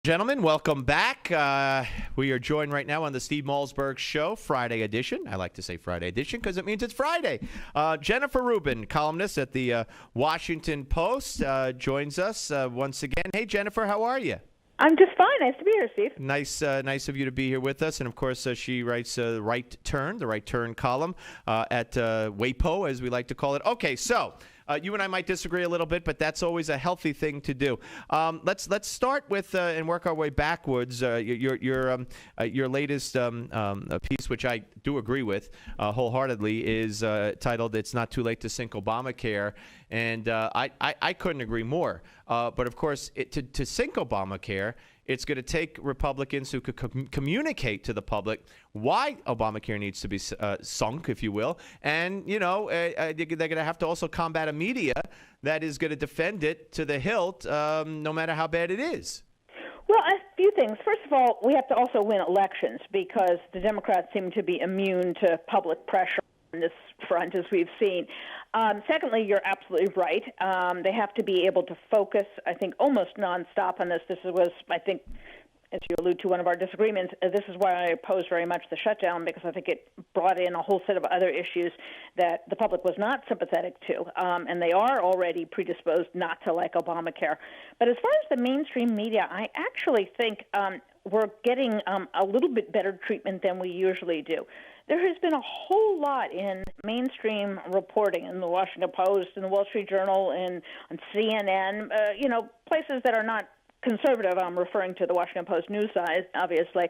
Gentlemen, welcome back. We are joined right now on the Steve Malzberg Show, Friday edition. I like to say Friday edition because it means it's Friday. Jennifer Rubin, columnist at the Washington Post, joins us once again. Hey, Jennifer, how are you? I'm just fine. Nice to be here, Steve. Nice of you to be here with us. And, of course, she writes the Right Turn column at WAPO, as we like to call it. Okay, so you and I might disagree a little bit, but that's always a healthy thing to do. Let's start with and work our way backwards. Your latest piece, which I do agree with wholeheartedly, is titled "It's Not Too Late to Sink Obamacare," and I couldn't agree more. But of course, to sink Obamacare, it's going to take Republicans who could communicate to the public why Obamacare needs to be sunk, if you will. And, they're going to have to also combat a media that is going to defend it to the hilt, no matter how bad it is. Well, a few things. First of all, we have to also win elections because the Democrats seem to be immune to public pressure on this front, as we've seen. Secondly, you're absolutely right. They have to be able to focus, I think, almost nonstop on this. This was, I think, as you allude to, one of our disagreements. This is why I oppose very much the shutdown, because I think it brought in a whole set of other issues that the public was not sympathetic to, and they are already predisposed not to like Obamacare. But as far as the mainstream media, I actually think we're getting a little bit better treatment than we usually do. There has been a whole lot in mainstream reporting in the Washington Post, in the Wall Street Journal, and on CNN, places that are not conservative. I'm referring to the Washington Post news side, obviously,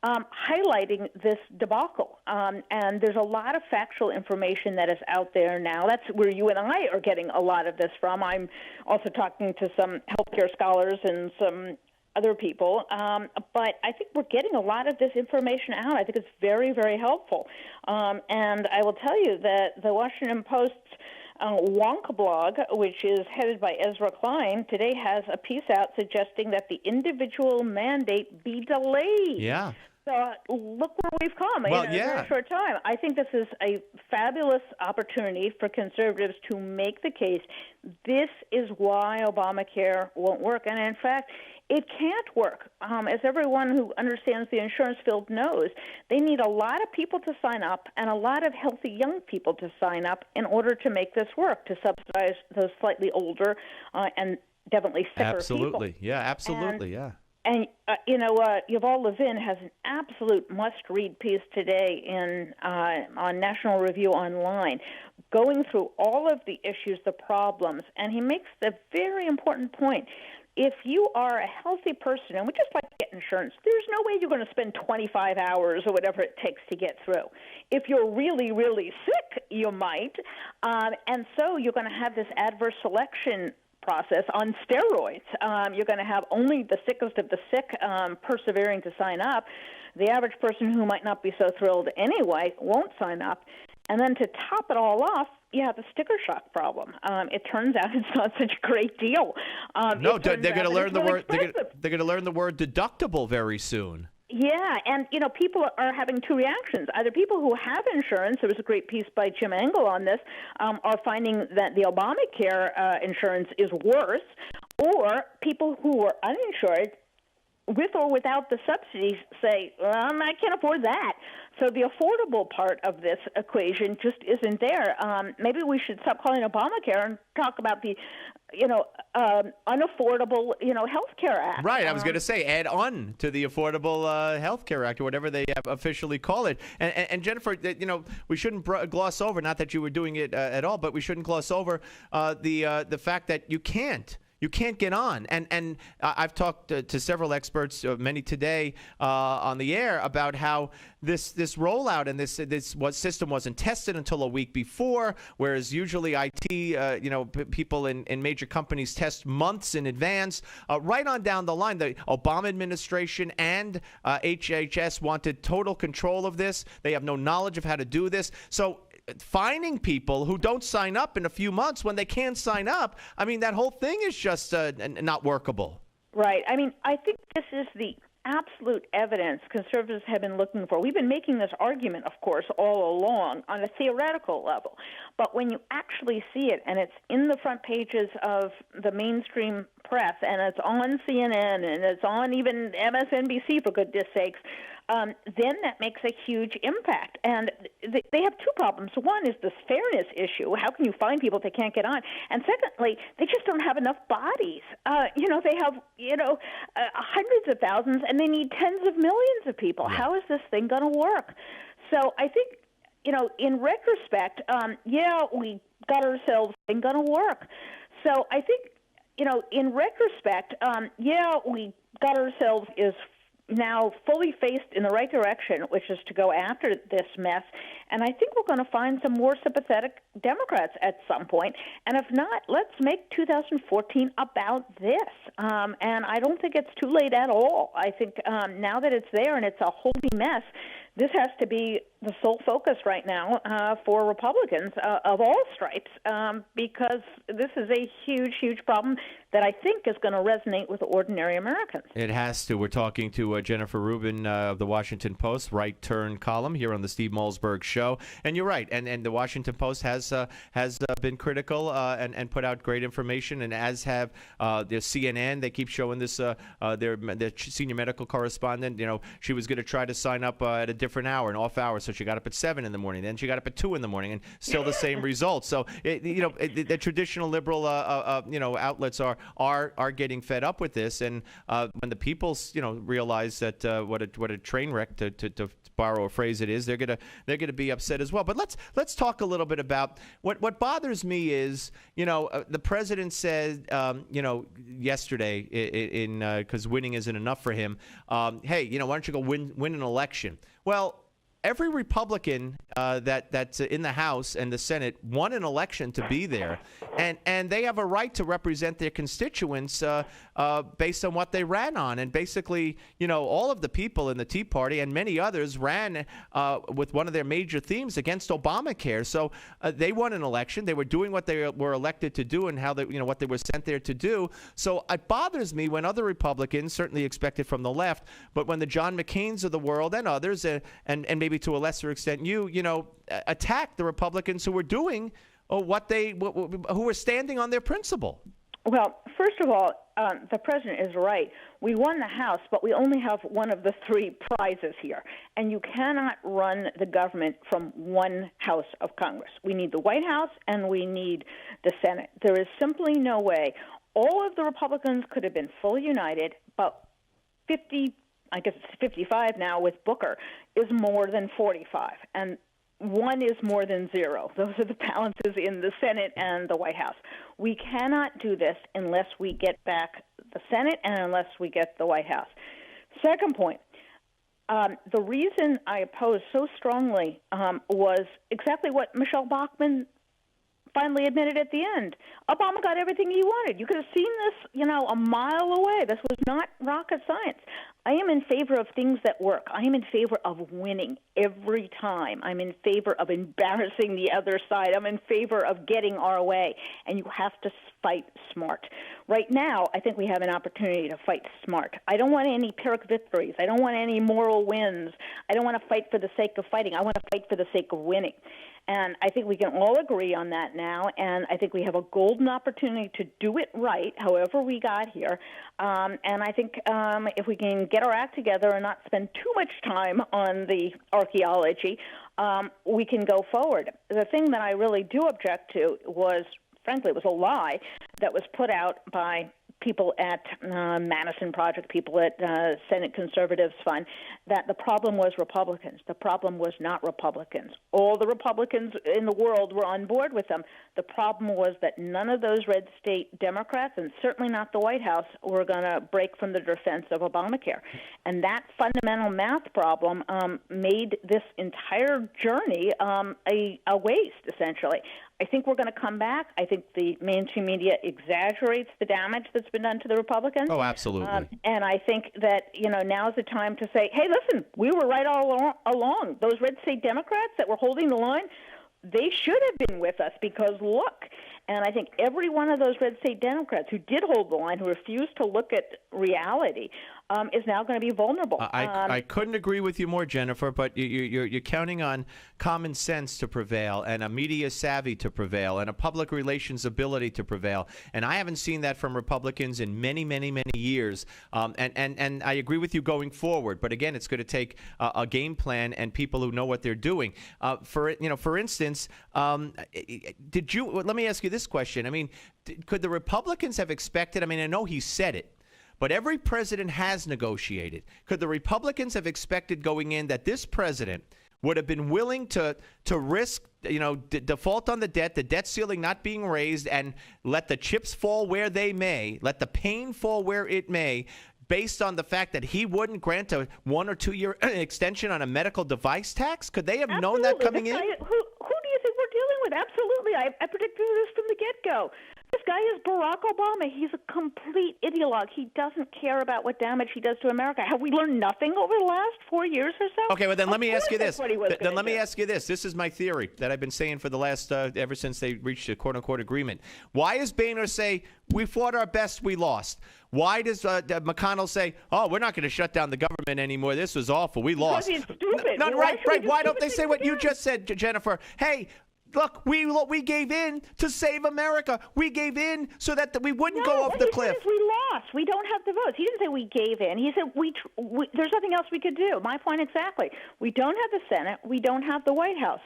highlighting this debacle. And there's a lot of factual information that is out there now. That's where you and I are getting a lot of this from. I'm also talking to some healthcare scholars and some other people, but I think we're getting a lot of this information out. I think it's very, very helpful. And I will tell you that the Washington Post's Wonka blog, which is headed by Ezra Klein, today has a piece out suggesting that the individual mandate be delayed. Yeah. So look where we've come in a very short time. I think this is a fabulous opportunity for conservatives to make the case. This is why Obamacare won't work. And in fact, it can't work. As everyone who understands the insurance field knows, they need a lot of people to sign up and a lot of healthy young people to sign up in order to make this work, to subsidize those slightly older and definitely sicker people. Absolutely. Yeah, absolutely. And, Yuval Levin has an absolute must-read piece today on National Review Online, going through all of the issues, the problems, and he makes the very important point. If you are a healthy person, and we just like to get insurance, there's no way you're going to spend 25 hours or whatever it takes to get through. If you're really, really sick, you might. And so you're going to have this adverse selection process on steroids. You're going to have only the sickest of the sick persevering to sign up. The average person who might not be so thrilled anyway won't sign up. And then to top it all off, you have the sticker shock problem. It turns out it's not such a great deal. No, they're going to learn the word. They're going to learn the word deductible very soon. Yeah, and people are having two reactions. Either people who have insurance, there was a great piece by Jim Engel on this, are finding that the Obamacare insurance is worse, or people who are uninsured, with or without the subsidies, say, I can't afford that. So the affordable part of this equation just isn't there. Maybe we should stop calling it Obamacare and talk about the, unaffordable, health care act. Right. I was going to say add on to the Affordable Health Care Act, or whatever they officially call it. And Jennifer, we shouldn't gloss over, not that you were doing it at all, but we shouldn't gloss over the fact that you can't. You can't get on. And I've talked to several experts, many today on the air, about how this rollout and this system wasn't tested until a week before, whereas usually IT, people in major companies test months in advance. Right on down the line, the Obama administration and HHS wanted total control of this. They have no knowledge of how to do this. So finding people who don't sign up in a few months when they can't sign up, I mean, that whole thing is just not workable. Right. I mean, I think this is the absolute absolute evidence conservatives have been looking for. We've been making this argument, of course, all along on a theoretical level. But when you actually see it, and it's in the front pages of the mainstream press, and it's on CNN, and it's on even MSNBC, for goodness sakes, then that makes a huge impact. And they have two problems. One is this fairness issue. How can you find people if they can't get on? And secondly, they just don't have enough bodies. They have, hundreds of thousands, and they need tens of millions of people. Yeah. How is this thing going to work? So I think, in retrospect, we got ourselves thing going to work. So I think, in retrospect, we got ourselves is now fully faced in the right direction, which is to go after this mess. And I think we're going to find some more sympathetic Democrats at some point. And if not, let's make 2014 about this. And I don't think it's too late at all. I think now that it's there and it's a holy mess, this has to be the sole focus right now for Republicans of all stripes, because this is a huge, huge problem that I think is going to resonate with ordinary Americans. It has to. We're talking to Jennifer Rubin of the Washington Post, Right Turn column here on the Steve Malzberg Show. And you're right. And the Washington Post has been critical and put out great information, and as have the CNN. They keep showing this. Their senior medical correspondent, she was going to try to sign up at a different hour, an off hour, so she got up at 7 in the morning. Then she got up at 2 in the morning, and still the same results. So the traditional liberal outlets are getting fed up with this, and when the people realize that what a train wreck, to borrow a phrase, it is, they're gonna be upset as well. But let's talk a little bit about what bothers me is the president said yesterday because winning isn't enough for him. Hey, why don't you go win an election? Well, every Republican that's in the House and the Senate won an election to be there, and they have a right to represent their constituents based on what they ran on. And basically, all of the people in the Tea Party and many others ran with one of their major themes against Obamacare. So they won an election. They were doing what they were elected to do and how they, what they were sent there to do. So it bothers me when other Republicans, certainly expected from the left, but when the John McCains of the world and others, and maybe to a lesser extent attack the Republicans who were doing who were standing on their principle. Well, first of all, the president is right. We won the House, but we only have one of the three prizes here. And you cannot run the government from one house of Congress. We need the White House and we need the Senate. There is simply no way. All of the Republicans could have been fully united, but 55 now with Booker, is more than 45. And one is more than zero. Those are the balances in the Senate and the White House. We cannot do this unless we get back the Senate and unless we get the White House. Second point, the reason I opposed so strongly was exactly what Michelle Bachmann finally admitted at the end. Obama got everything he wanted. You could have seen this, a mile away. This was not rocket science. I am in favor of things that work. I am in favor of winning every time. I'm in favor of embarrassing the other side. I'm in favor of getting our way. And you have to fight smart. Right now, I think we have an opportunity to fight smart. I don't want any Pyrrhic victories. I don't want any moral wins. I don't want to fight for the sake of fighting. I want to fight for the sake of winning. And I think we can all agree on that now, and I think we have a golden opportunity to do it right, however we got here. And I think if we can get our act together and not spend too much time on the archaeology, we can go forward. The thing that I really do object to was, frankly, it was a lie that was put out by people at Madison Project, people at Senate Conservatives Fund, that the problem was Republicans. The problem was not Republicans. All the Republicans in the world were on board with them. The problem was that none of those red state Democrats, and certainly not the White House, were going to break from the defense of Obamacare. And that fundamental math problem made this entire journey a waste, essentially. I think we're going to come back. I think the mainstream media exaggerates the damage that's been done to the Republicans. Oh, absolutely. And I think that, now's the time to say, hey, listen, we were right all along. Those red state Democrats that were holding the line, they should have been with us because, look. And I think every one of those red state Democrats who did hold the line, who refused to look at reality, is now going to be vulnerable. I couldn't agree with you more, Jennifer, but you're counting on common sense to prevail and a media savvy to prevail and a public relations ability to prevail. And I haven't seen that from Republicans in many, many, many years. And I agree with you going forward. But again, it's going to take a game plan and people who know what they're doing. For instance, let me ask you this question. I mean, could the Republicans have expected? I mean, I know he said it, but every president has negotiated. Could the Republicans have expected going in that this president would have been willing to risk, default on the debt ceiling not being raised, and let the chips fall where they may, let the pain fall where it may, based on the fact that he wouldn't grant a 1 or 2 year extension on a medical device tax? Could they have known that coming in? Who do you think we're dealing with? Absolutely. I predicted this from the get-go. This guy is Barack Obama. He's a complete ideologue. He doesn't care about what damage he does to America. Have we learned nothing over the last 4 years or so? Okay, well, then let me ask you this. Let me ask you this. This is my theory that I've been saying for the last, ever since they reached a quote-unquote agreement. Why does Boehner say, we fought our best, we lost? Why does McConnell say, oh, we're not going to shut down the government anymore. This was awful. We lost. Because he's stupid. Right. Why don't they say what you just said, Jennifer? Hey, look, we gave in to save America. We gave in so that we wouldn't go off the cliff. We lost. We don't have the votes. He didn't say we gave in. He said there's nothing else we could do. My point exactly. We don't have the Senate. We don't have the White House.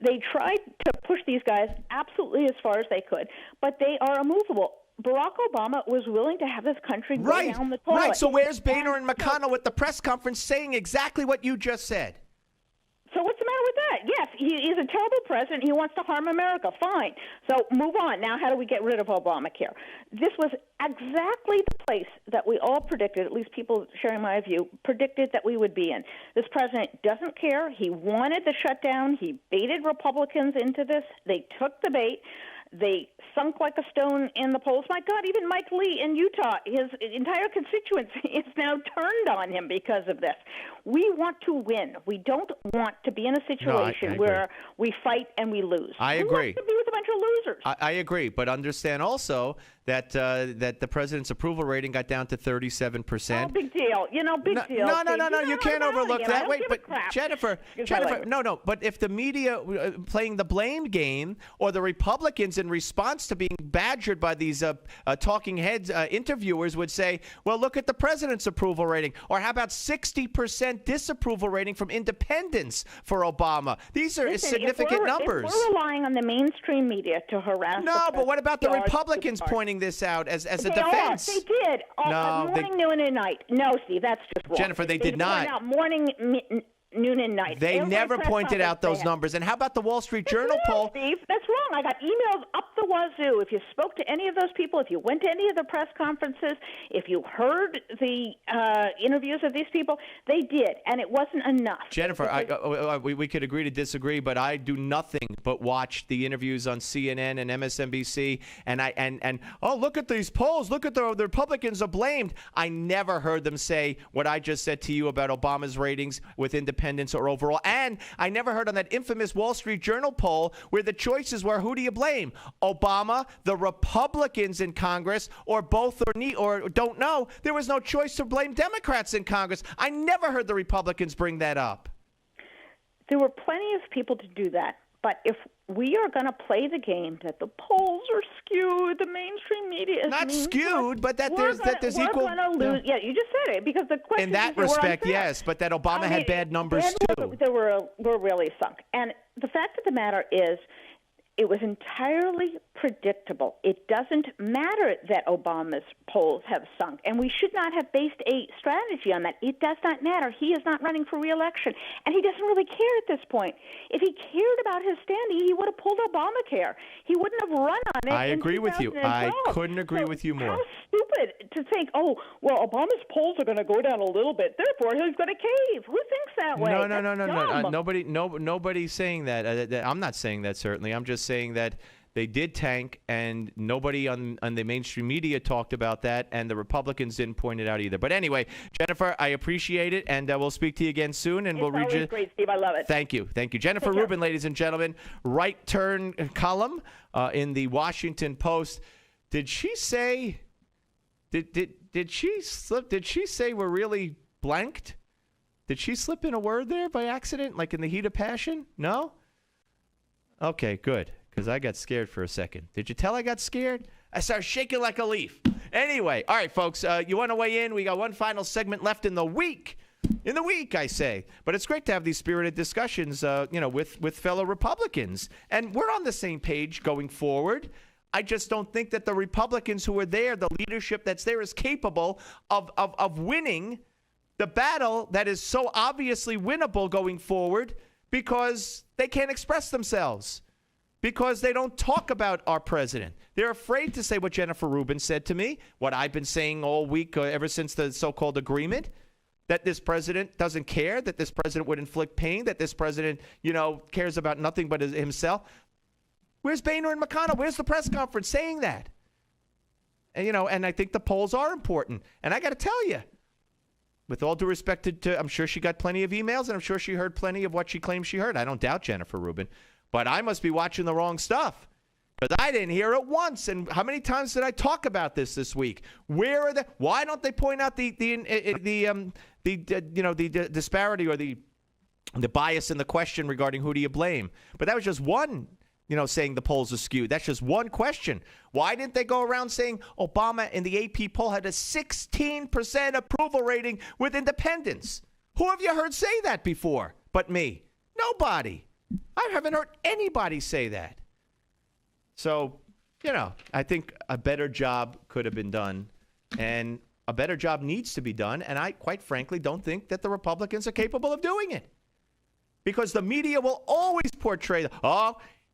They tried to push these guys absolutely as far as they could, but they are immovable. Barack Obama was willing to have this country go down the toilet. Right. So where's Boehner and McConnell with the press conference saying exactly what you just said? So what's the matter with that? Yes, he's a terrible president. He wants to harm America. Fine. So move on. Now, how do we get rid of Obamacare? This was exactly the place that we all predicted, at least people sharing my view, predicted that we would be in. This president doesn't care. He wanted the shutdown. He baited Republicans into this. They took the bait. They sunk like a stone in the polls. My God, even Mike Lee in Utah, his entire constituency is now turned on him because of this. We want to win. We don't want to be in a situation where we fight and we lose. I agree. We want to be with a bunch of losers. I agree, but understand also that that the president's approval rating got down to 37%. Oh, big deal. Big deal. No. You can't overlook that. Wait, but Jennifer, no. But if the media playing the blame game, or the Republicans in response to being badgered by these talking heads interviewers would say, well, look at the president's approval rating, or how about 60% disapproval rating from independents for Obama? These are significant numbers. If we're relying on the mainstream media to harass but what about the Republicans pointing this out as a defense? They did. Morning, noon, and night. No, Steve, that's just wrong. Jennifer, they did not. Out morning, noon, and night. They never pointed out those numbers. And how about the Wall Street Journal poll? Steve, that's wrong. I got emails up the wazoo. If you spoke to any of those people, if you went to any of the press conferences, if you heard the interviews of these people, they did, and it wasn't enough. Jennifer, we could agree to disagree, but I do nothing but watch the interviews on CNN and MSNBC, and look at these polls. Look at the Republicans are blamed. I never heard them say what I just said to you about Obama's ratings with independents or overall, and I never heard on that infamous Wall Street Journal poll where the choices were, who do you blame? Obama, the Republicans in Congress, or both, or don't know. There was no choice to blame Democrats in Congress. I never heard the Republicans bring that up. There were plenty of people to do that. But if we are going to play the game that the polls are skewed, the mainstream media is not skewed, but that there's equal. We're going to lose. Yeah, you just said it, because the question in that respect, yes, but that Obama had bad numbers too. They were really sunk. And the fact of the matter is, it was entirely predictable. It doesn't matter that Obama's polls have sunk, and we should not have based a strategy on that. It does not matter. He is not running for re-election, and he doesn't really care at this point. If he cared about his standing, he would have pulled Obamacare. He wouldn't have run on it. I agree with you. I couldn't agree with you more. How stupid to think, Obama's polls are going to go down a little bit, therefore he's going to cave. Who thinks that way? No. Nobody's saying that. I'm not saying that, certainly. I'm just saying that they did tank, and nobody on the mainstream media talked about that, and the Republicans didn't point it out either. But anyway, Jennifer, I appreciate it, and we'll speak to you again soon, and we'll read you. It's great, Steve. I love it. Thank you. Jennifer Rubin, ladies and gentlemen, right turn column in the Washington Post. Did she say? Did did she slip? Did she say we're really blanked? Did she slip in a word there by accident, like in the heat of passion? No? Okay, good, because I got scared for a second. Did you tell I got scared? I started shaking like a leaf. Anyway, all right, folks, you want to weigh in? We got one final segment left in the week. In the week, I say. But it's great to have these spirited discussions, with fellow Republicans. And we're on the same page going forward. I just don't think that the Republicans who are there, the leadership that's there, is capable of winning the battle that is so obviously winnable going forward because they can't express themselves, because they don't talk about our president. They're afraid to say what Jennifer Rubin said to me, what I've been saying all week ever since the so-called agreement, that this president doesn't care, that this president would inflict pain, that this president, cares about nothing but himself. Where's Boehner and McConnell? Where's the press conference saying that? And I think the polls are important. And I got to tell you, with all due respect to, I'm sure she got plenty of emails, and I'm sure she heard plenty of what she claims she heard. I don't doubt Jennifer Rubin. But I must be watching the wrong stuff, because I didn't hear it once. And how many times did I talk about this week? Where are the? Why don't they point out the disparity or the bias in the question regarding who do you blame? But that was just one. Saying the polls are skewed. That's just one question. Why didn't they go around saying Obama in the AP poll had a 16% approval rating with independents? Who have you heard say that before but me? Nobody. I haven't heard anybody say that. So, I think a better job could have been done, and a better job needs to be done, and I, quite frankly, don't think that the Republicans are capable of doing it. Because the media will always portray,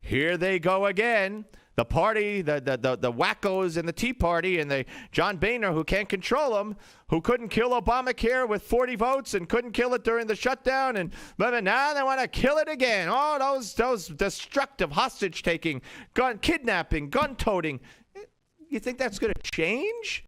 here they go again. The party, the wackos in the Tea Party, and the John Boehner, who can't control them, who couldn't kill Obamacare with 40 votes and couldn't kill it during the shutdown, and now they want to kill it again. Oh, those destructive hostage-taking, kidnapping, gun-toting. You think that's going to change?